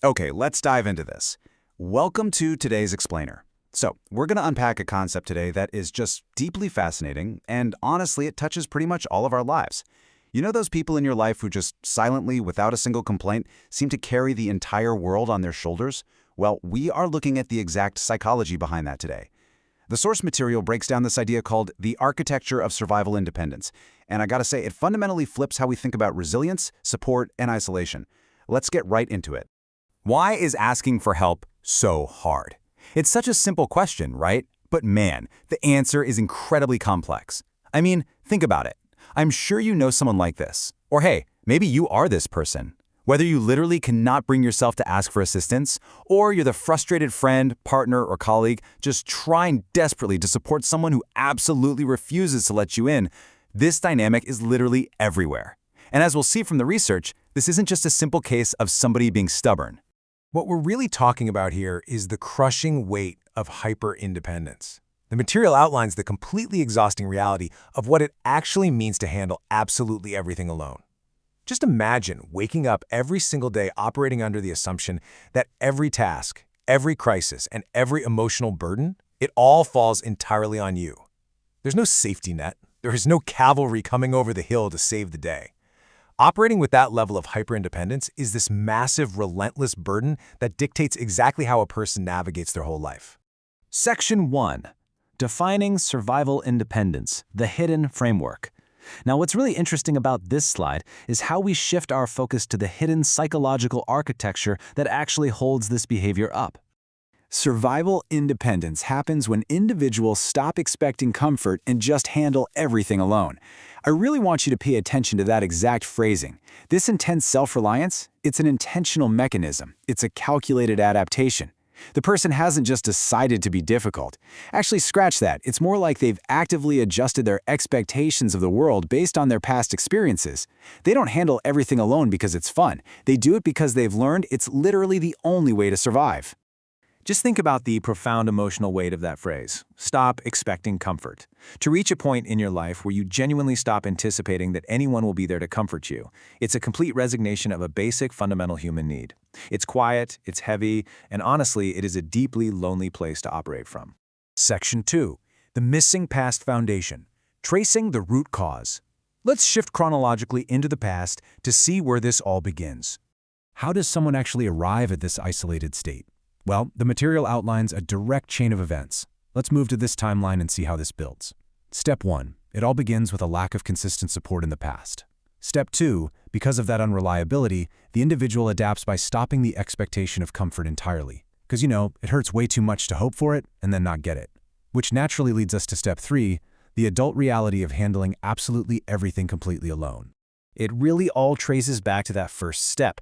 Okay, let's dive into this. Welcome to today's explainer. So, we're going to unpack a concept today that is just deeply fascinating, and honestly, it touches pretty much all of our lives. You know those people in your life who just silently, without a single complaint, seem to carry the entire world on their shoulders? Well, we are looking at the exact psychology behind that today. The source material breaks down this idea called the architecture of survival independence, and I gotta say, it fundamentally flips how we think about resilience, support, and isolation. Let's get right into it. Why is asking for help so hard? It's such a simple question, right? But man, the answer is incredibly complex. I mean, think about it. I'm sure you know someone like this. Or hey, maybe you are this person. Whether you literally cannot bring yourself to ask for assistance, or you're the frustrated friend, partner, or colleague just trying desperately to support someone who absolutely refuses to let you in, this dynamic is literally everywhere. And as we'll see from the research, this isn't just a simple case of somebody being stubborn. What we're really talking about here is the crushing weight of hyper-independence. The material outlines the completely exhausting reality of what it actually means to handle absolutely everything alone. Just imagine waking up every single day operating under the assumption that every task, every crisis, and every emotional burden, it all falls entirely on you. There's no safety net. There is no cavalry coming over the hill to save the day. Operating with that level of hyper-independence is this massive, relentless burden that dictates exactly how a person navigates their whole life. Section 1. Defining Survival Independence, the Hidden Framework. Now, what's really interesting about this slide is how we shift our focus to the hidden psychological architecture that actually holds this behavior up. Survival independence happens when individuals stop expecting comfort and just handle everything alone. I really want you to pay attention to that exact phrasing. This intense self-reliance, it's an intentional mechanism. It's a calculated adaptation. The person hasn't just decided to be difficult. Actually, scratch that. It's more like they've actively adjusted their expectations of the world based on their past experiences. They don't handle everything alone because it's fun. They do it because they've learned it's literally the only way to survive. Just think about the profound emotional weight of that phrase. Stop expecting comfort. To reach a point in your life where you genuinely stop anticipating that anyone will be there to comfort you, it's a complete resignation of a basic fundamental human need. It's quiet, it's heavy, and honestly, it is a deeply lonely place to operate from. Section 2. The Missing Past Foundation. Tracing the root cause. Let's shift chronologically into the past to see where this all begins. How does someone actually arrive at this isolated state? Well, the material outlines a direct chain of events. Let's move to this timeline and see how this builds. Step 1. It all begins with a lack of consistent support in the past. Step 2. Because of that unreliability, the individual adapts by stopping the expectation of comfort entirely. Because, it hurts way too much to hope for it and then not get it. Which naturally leads us to Step 3, the adult reality of handling absolutely everything completely alone. It really all traces back to that first step,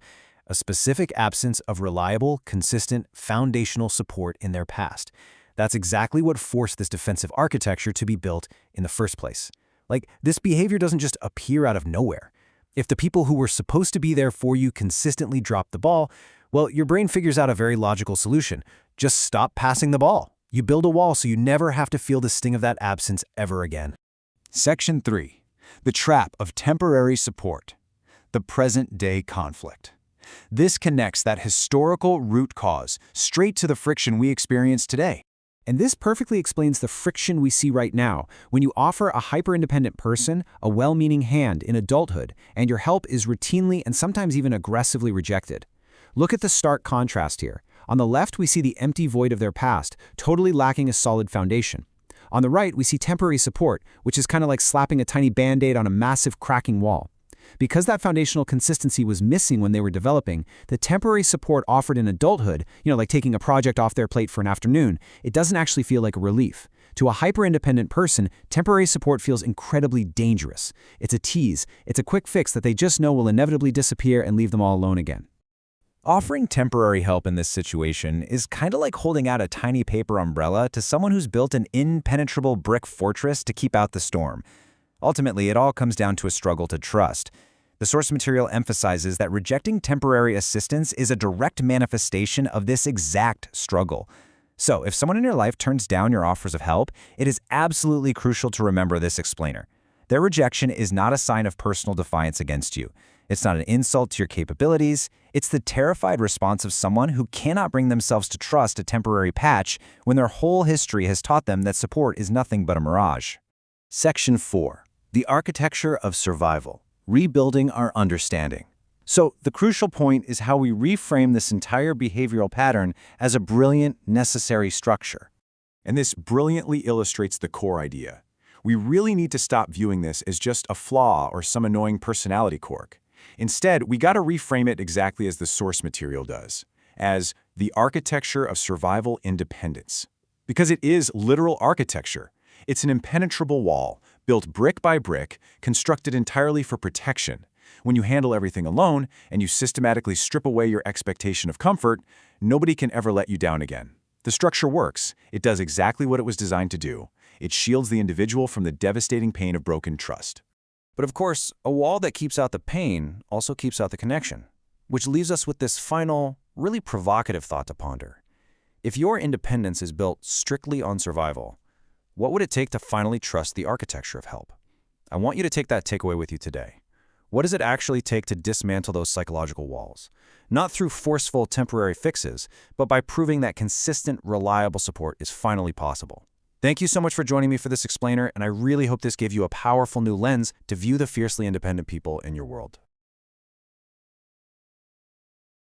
a specific absence of reliable, consistent, foundational support in their past. That's exactly what forced this defensive architecture to be built in the first place. This behavior doesn't just appear out of nowhere. If the people who were supposed to be there for you consistently drop the ball, well, your brain figures out a very logical solution. Just stop passing the ball. You build a wall so you never have to feel the sting of that absence ever again. Section 3. The Trap of Temporary Support. The Present-Day Conflict. This connects that historical root cause straight to the friction we experience today. And this perfectly explains the friction we see right now when you offer a hyper-independent person a well-meaning hand in adulthood and your help is routinely and sometimes even aggressively rejected. Look at the stark contrast here. On the left, we see the empty void of their past, totally lacking a solid foundation. On the right, we see temporary support, which is kind of like slapping a tiny band-aid on a massive cracking wall. Because that foundational consistency was missing when they were developing, the temporary support offered in adulthood, like taking a project off their plate for an afternoon, it doesn't actually feel like a relief. To a hyper-independent person, temporary support feels incredibly dangerous. It's a tease. It's a quick fix that they just know will inevitably disappear and leave them all alone again. Offering temporary help in this situation is kind of like holding out a tiny paper umbrella to someone who's built an impenetrable brick fortress to keep out the storm. Ultimately, it all comes down to a struggle to trust. The source material emphasizes that rejecting temporary assistance is a direct manifestation of this exact struggle. So, if someone in your life turns down your offers of help, it is absolutely crucial to remember this explainer. Their rejection is not a sign of personal defiance against you. It's not an insult to your capabilities. It's the terrified response of someone who cannot bring themselves to trust a temporary patch when their whole history has taught them that support is nothing but a mirage. Section 4. The architecture of survival. Rebuilding our understanding. So, the crucial point is how we reframe this entire behavioral pattern as a brilliant, necessary structure. And this brilliantly illustrates the core idea. We really need to stop viewing this as just a flaw or some annoying personality quirk. Instead, we gotta reframe it exactly as the source material does, as the architecture of survival independence. Because it is literal architecture. It's an impenetrable wall, built brick by brick, constructed entirely for protection. When you handle everything alone and you systematically strip away your expectation of comfort, nobody can ever let you down again. The structure works. It does exactly what it was designed to do. It shields the individual from the devastating pain of broken trust. But of course, a wall that keeps out the pain also keeps out the connection, which leaves us with this final, really provocative thought to ponder. If your independence is built strictly on survival, what would it take to finally trust the architecture of help? I want you to take that takeaway with you today. What does it actually take to dismantle those psychological walls? Not through forceful temporary fixes, but by proving that consistent, reliable support is finally possible. Thank you so much for joining me for this explainer, and I really hope this gave you a powerful new lens to view the fiercely independent people in your world.